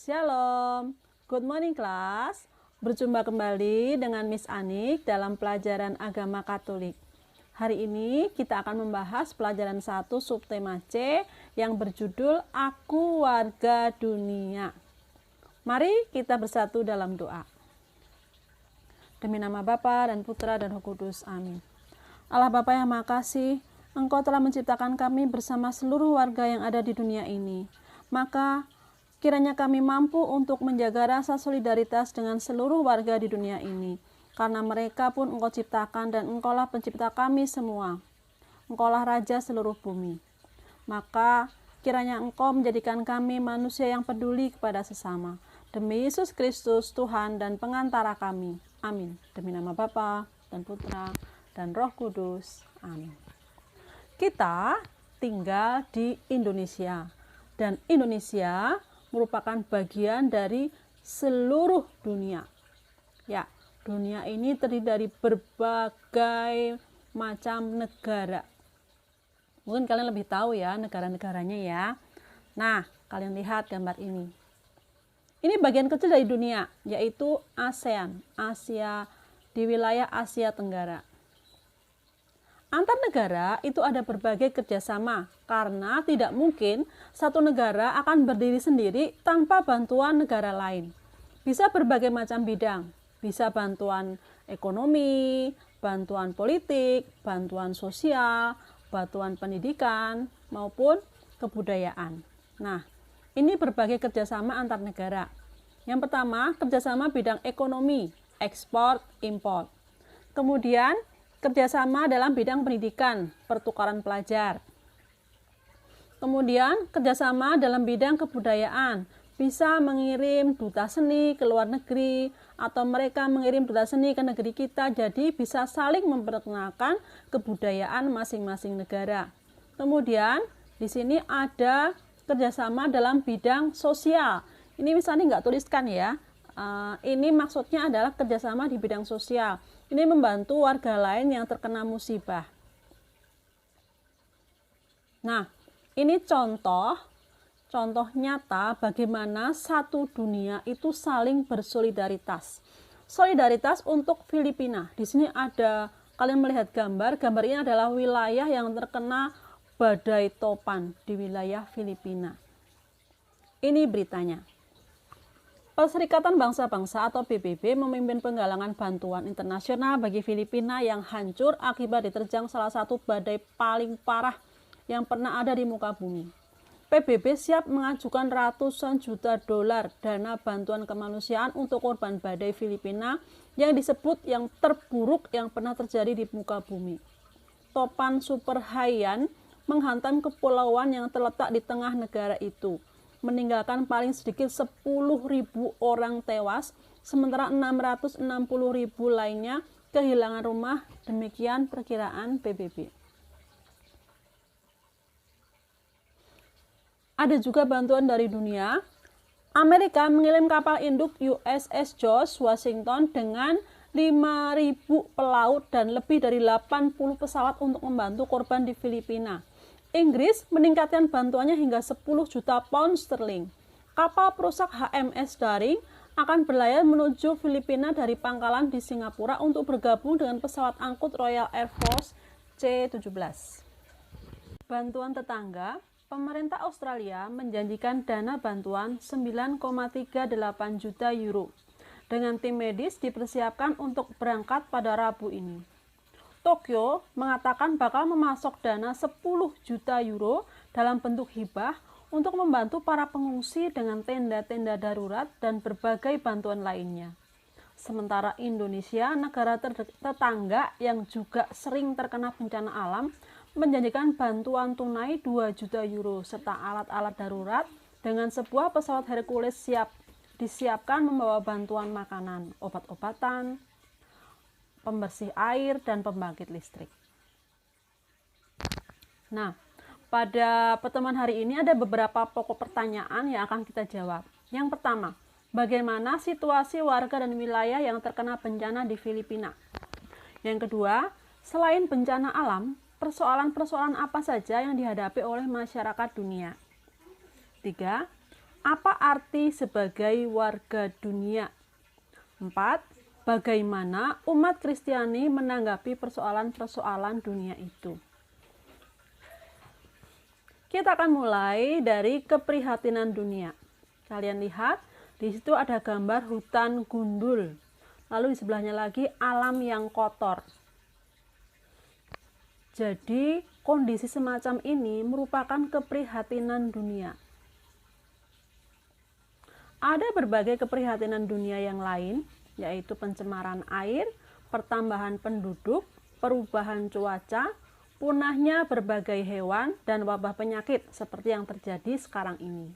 Shalom, good morning class. Berjumpa kembali dengan Miss Anik dalam pelajaran agama Katolik. Hari ini kita akan membahas pelajaran 1 subtema C yang berjudul Aku Warga Dunia. Mari kita bersatu dalam doa. Demi nama Bapa dan Putra dan Roh Kudus, amin. Allah Bapa yang Maha Kasih, Engkau telah menciptakan kami bersama seluruh warga yang ada di dunia ini. Maka kiranya kami mampu untuk menjaga rasa solidaritas dengan seluruh warga di dunia ini. Karena mereka pun Engkau ciptakan dan Engkaulah pencipta kami semua. Engkaulah Raja seluruh bumi. Maka kiranya Engkau menjadikan kami manusia yang peduli kepada sesama. Demi Yesus Kristus, Tuhan dan pengantara kami. Amin. Demi nama Bapa dan Putra dan Roh Kudus. Amin. Kita tinggal di Indonesia. Dan Indonesia merupakan bagian dari seluruh dunia. Ya, dunia ini terdiri dari berbagai macam negara. Mungkin kalian lebih tahu ya negara-negaranya ya. Nah, kalian lihat gambar ini. Ini bagian kecil dari dunia, yaitu ASEAN, Asia di wilayah Asia Tenggara. Antar negara itu ada berbagai kerjasama, karena tidak mungkin satu negara akan berdiri sendiri tanpa bantuan negara lain. Bisa berbagai macam bidang, bisa bantuan ekonomi, bantuan politik, bantuan sosial, bantuan pendidikan, maupun kebudayaan. Nah, ini berbagai kerjasama antar negara. Yang pertama, kerjasama bidang ekonomi, ekspor, impor. Kemudian, kerjasama dalam bidang pendidikan, pertukaran pelajar. Kemudian, kerjasama dalam bidang kebudayaan, bisa mengirim duta seni ke luar negeri, atau mereka mengirim duta seni ke negeri kita, jadi bisa saling memperkenalkan kebudayaan masing-masing negara. Kemudian, di sini ada kerjasama dalam bidang sosial. Ini misalnya nggak tuliskan ya. Ini maksudnya adalah kerjasama di bidang sosial. Ini membantu warga lain yang terkena musibah. Nah, ini contoh nyata bagaimana satu dunia itu saling bersolidaritas. Solidaritas untuk Filipina. Di sini ada, kalian melihat gambar ini adalah wilayah yang terkena badai topan di wilayah Filipina. Ini beritanya. Perserikatan Bangsa-Bangsa atau PBB memimpin penggalangan bantuan internasional bagi Filipina yang hancur akibat diterjang salah satu badai paling parah yang pernah ada di muka bumi. PBB siap mengajukan ratusan juta dolar dana bantuan kemanusiaan untuk korban badai Filipina yang disebut yang terburuk yang pernah terjadi di muka bumi. Topan Super Haiyan menghantam kepulauan yang terletak di tengah negara itu, meninggalkan paling sedikit 10.000 orang tewas, sementara 660.000 lainnya kehilangan rumah, demikian perkiraan PBB. Ada juga bantuan dari dunia. Amerika mengirim kapal induk USS George Washington dengan 5.000 pelaut dan lebih dari 80 pesawat untuk membantu korban di Filipina. Inggris meningkatkan bantuannya hingga 10 juta pound sterling. Kapal perusak HMS Daring akan berlayar menuju Filipina dari pangkalan di Singapura untuk bergabung dengan pesawat angkut Royal Air Force C-17. Bantuan tetangga, pemerintah Australia menjanjikan dana bantuan 9,38 juta euro. Dengan tim medis dipersiapkan untuk berangkat pada Rabu ini. Tokyo mengatakan bakal memasok dana 10 juta euro dalam bentuk hibah untuk membantu para pengungsi dengan tenda-tenda darurat dan berbagai bantuan lainnya. Sementara Indonesia, negara tetangga yang juga sering terkena bencana alam, menjanjikan bantuan tunai 2 juta euro serta alat-alat darurat dengan sebuah pesawat Hercules disiapkan membawa bantuan makanan, obat-obatan, pembersih air, dan pembangkit listrik. Nah, pada pertemuan hari ini ada beberapa pokok pertanyaan yang akan kita jawab. Yang pertama, bagaimana situasi warga dan wilayah yang terkena bencana di Filipina? Yang kedua, selain bencana alam, persoalan-persoalan apa saja yang dihadapi oleh masyarakat dunia? 3. Apa arti sebagai warga dunia? 4. Bagaimana umat Kristiani menanggapi persoalan-persoalan dunia itu? Kita akan mulai dari keprihatinan dunia. Kalian lihat, di situ ada gambar hutan gundul. Lalu di sebelahnya lagi alam yang kotor. Jadi, kondisi semacam ini merupakan keprihatinan dunia. Ada berbagai keprihatinan dunia yang lain, yaitu pencemaran air, pertambahan penduduk, perubahan cuaca, punahnya berbagai hewan, dan wabah penyakit seperti yang terjadi sekarang ini.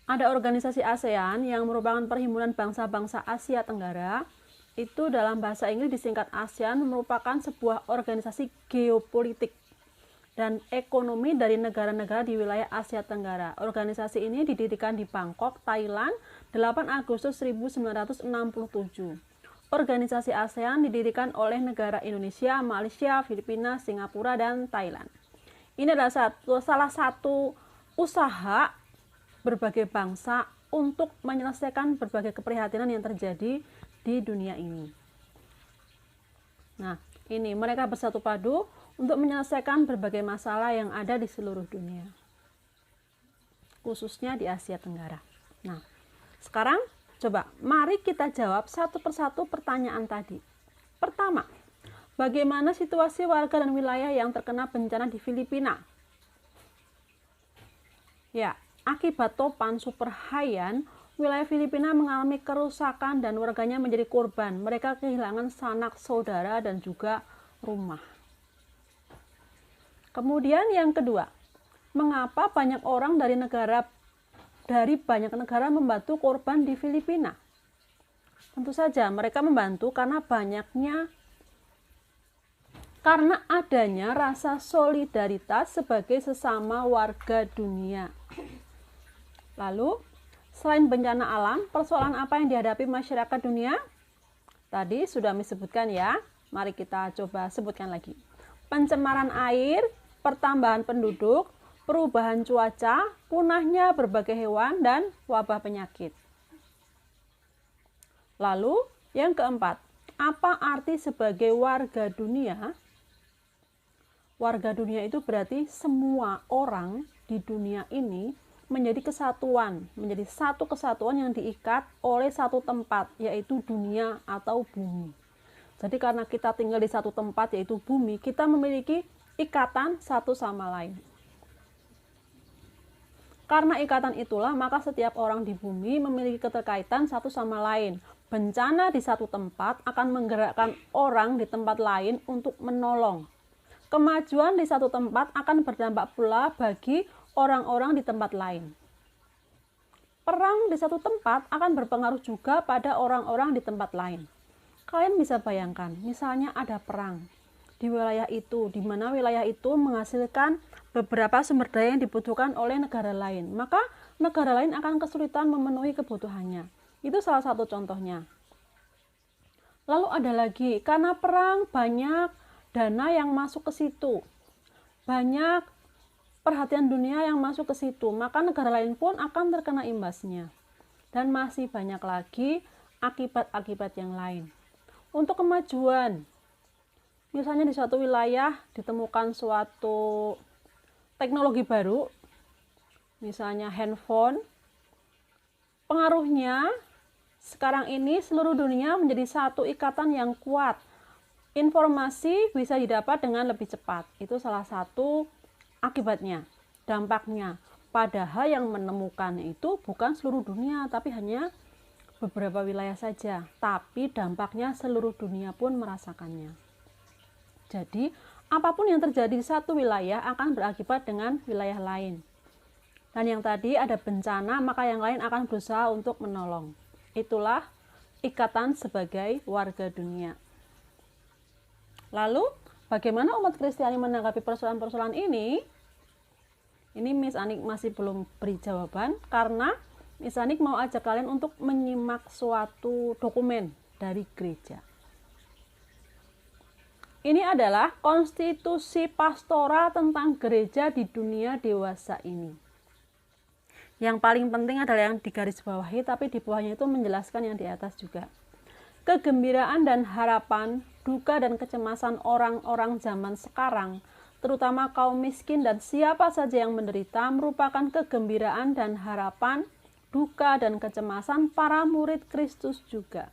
Ada organisasi ASEAN yang merupakan perhimpunan bangsa-bangsa Asia Tenggara. Itu dalam bahasa Inggris disingkat ASEAN, merupakan sebuah organisasi geopolitik dan ekonomi dari negara-negara di wilayah Asia Tenggara. Organisasi ini didirikan di Bangkok, Thailand, 8 Agustus 1967. Organisasi ASEAN didirikan oleh negara Indonesia, Malaysia, Filipina, Singapura, dan Thailand. Ini adalah salah satu usaha berbagai bangsa untuk menyelesaikan berbagai keprihatinan yang terjadi di dunia ini. Nah, ini mereka bersatu padu untuk menyelesaikan berbagai masalah yang ada di seluruh dunia, khususnya di Asia Tenggara. Nah, sekarang coba mari kita jawab satu persatu pertanyaan tadi. Pertama, bagaimana situasi warga dan wilayah yang terkena bencana di Filipina? Ya, akibat topan Super Haiyan, wilayah Filipina mengalami kerusakan dan warganya menjadi korban. Mereka kehilangan sanak saudara dan juga rumah. Kemudian yang kedua, mengapa banyak orang dari banyak negara membantu korban di Filipina? Tentu saja mereka membantu karena adanya rasa solidaritas sebagai sesama warga dunia. Lalu, selain bencana alam, persoalan apa yang dihadapi masyarakat dunia? Tadi sudah disebutkan ya, mari kita coba sebutkan lagi. Pencemaran air, pertambahan penduduk, perubahan cuaca, punahnya berbagai hewan, dan wabah penyakit. Lalu, yang keempat, apa arti sebagai warga dunia? Warga dunia itu berarti semua orang di dunia ini menjadi kesatuan, menjadi satu kesatuan yang diikat oleh satu tempat, yaitu dunia atau bumi. Jadi karena kita tinggal di satu tempat, yaitu bumi, kita memiliki ikatan satu sama lain. Karena ikatan itulah, maka setiap orang di bumi memiliki keterkaitan satu sama lain. Bencana di satu tempat akan menggerakkan orang di tempat lain untuk menolong. Kemajuan di satu tempat akan berdampak pula bagi orang-orang di tempat lain. Perang di satu tempat akan berpengaruh juga pada orang-orang di tempat lain. Kalian bisa bayangkan, misalnya ada perang di wilayah itu, di mana wilayah itu menghasilkan beberapa sumber daya yang dibutuhkan oleh negara lain, maka negara lain akan kesulitan memenuhi kebutuhannya. Itu salah satu contohnya. Lalu ada lagi, karena perang banyak dana yang masuk ke situ, banyak perhatian dunia yang masuk ke situ, maka negara lain pun akan terkena imbasnya. Dan masih banyak lagi akibat-akibat yang lain. Untuk kemajuan, misalnya di suatu wilayah ditemukan suatu teknologi baru, misalnya handphone, pengaruhnya sekarang ini seluruh dunia menjadi satu ikatan yang kuat. Informasi bisa didapat dengan lebih cepat. Itu salah satu akibatnya, dampaknya. Padahal yang menemukan itu bukan seluruh dunia, tapi hanya beberapa wilayah saja. Tapi dampaknya seluruh dunia pun merasakannya. Jadi, apapun yang terjadi di satu wilayah akan berakibat dengan wilayah lain. Dan yang tadi ada bencana, maka yang lain akan berusaha untuk menolong. Itulah ikatan sebagai warga dunia. Lalu, bagaimana umat Kristiani menanggapi persoalan-persoalan ini? Ini Miss Anik masih belum beri jawaban, karena Miss Anik mau ajak kalian untuk menyimak suatu dokumen dari gereja. Ini adalah konstitusi pastoral tentang gereja di dunia dewasa ini. Yang paling penting adalah yang digarisbawahi, tapi di bawahnya itu menjelaskan yang di atas juga. Kegembiraan dan harapan, duka dan kecemasan orang-orang zaman sekarang, terutama kaum miskin dan siapa saja yang menderita, merupakan kegembiraan dan harapan, duka dan kecemasan para murid Kristus juga.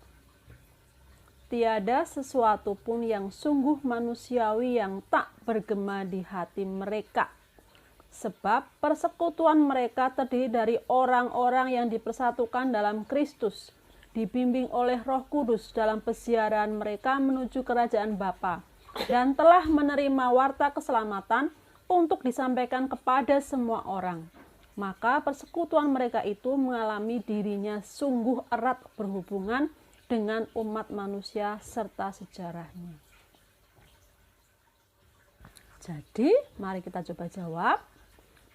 Tiada sesuatu pun yang sungguh manusiawi yang tak bergema di hati mereka. Sebab persekutuan mereka terdiri dari orang-orang yang dipersatukan dalam Kristus, dibimbing oleh Roh Kudus dalam pesiaran mereka menuju kerajaan Bapa, dan telah menerima warta keselamatan untuk disampaikan kepada semua orang. Maka persekutuan mereka itu mengalami dirinya sungguh erat berhubungan dengan umat manusia serta sejarahnya. Jadi, mari kita coba jawab,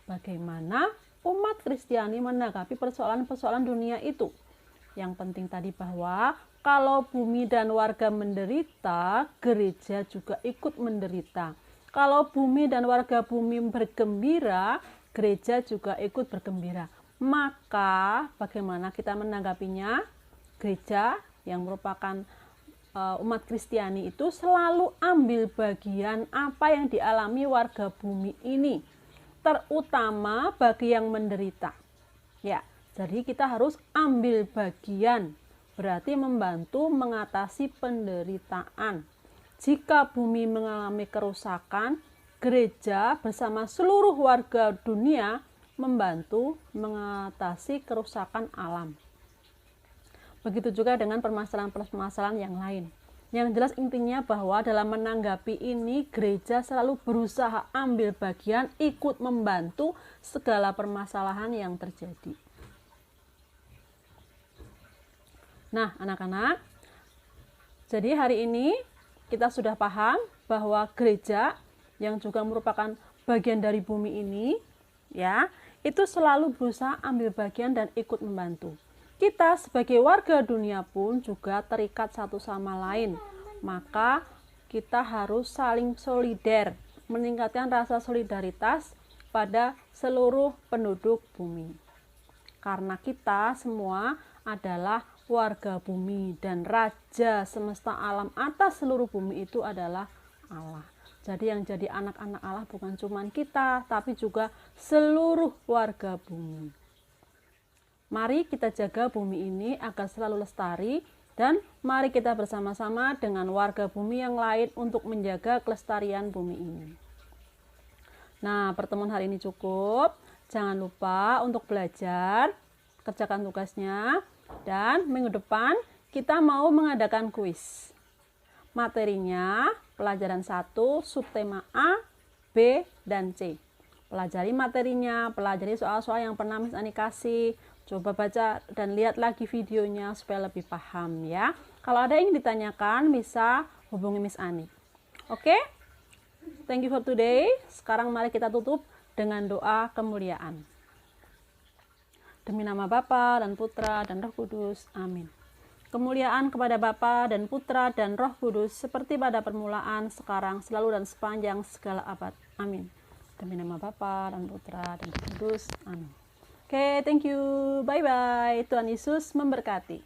bagaimana umat Kristiani menanggapi persoalan-persoalan dunia itu. Yang penting tadi bahwa kalau bumi dan warga menderita, gereja juga ikut menderita. Kalau bumi dan warga bumi bergembira, gereja juga ikut bergembira. Maka bagaimana kita menanggapinya? Gereja yang merupakan umat Kristiani itu selalu ambil bagian apa yang dialami warga bumi ini, terutama bagi yang menderita. Ya, jadi kita harus ambil bagian, berarti membantu mengatasi penderitaan. Jika bumi mengalami kerusakan, gereja bersama seluruh warga dunia membantu mengatasi kerusakan alam. Begitu juga dengan permasalahan-permasalahan yang lain. Yang jelas intinya bahwa dalam menanggapi ini, gereja selalu berusaha ambil bagian, ikut membantu segala permasalahan yang terjadi. Nah, anak-anak, jadi hari ini kita sudah paham bahwa gereja yang juga merupakan bagian dari bumi ini, ya, itu selalu berusaha ambil bagian dan ikut membantu. Kita sebagai warga dunia pun juga terikat satu sama lain. Maka kita harus saling solider, meningkatkan rasa solidaritas pada seluruh penduduk bumi. Karena kita semua adalah warga bumi dan raja semesta alam atas seluruh bumi itu adalah Allah. Jadi yang jadi anak-anak Allah bukan cuma kita, tapi juga seluruh warga bumi. Mari kita jaga bumi ini agar selalu lestari, dan mari kita bersama-sama dengan warga bumi yang lain untuk menjaga kelestarian bumi ini. Nah, pertemuan hari ini cukup. Jangan lupa untuk belajar, kerjakan tugasnya, dan minggu depan kita mau mengadakan kuis. Materinya pelajaran 1, subtema A, B, dan C. Pelajari materinya, pelajari soal-soal yang pernah Miss Ani kasih. Coba baca dan lihat lagi videonya supaya lebih paham ya. Kalau ada yang ditanyakan bisa hubungi Miss Ani. Oke? Thank you for today. Sekarang mari kita tutup dengan doa kemuliaan. Demi nama Bapa dan Putra dan Roh Kudus. Amin. Kemuliaan kepada Bapa dan Putra dan Roh Kudus seperti pada permulaan, sekarang, selalu dan sepanjang segala abad. Amin. Demi nama Bapa dan Putra dan Roh Kudus. Amin. Oke, thank you. Bye-bye. Tuhan Yesus memberkati.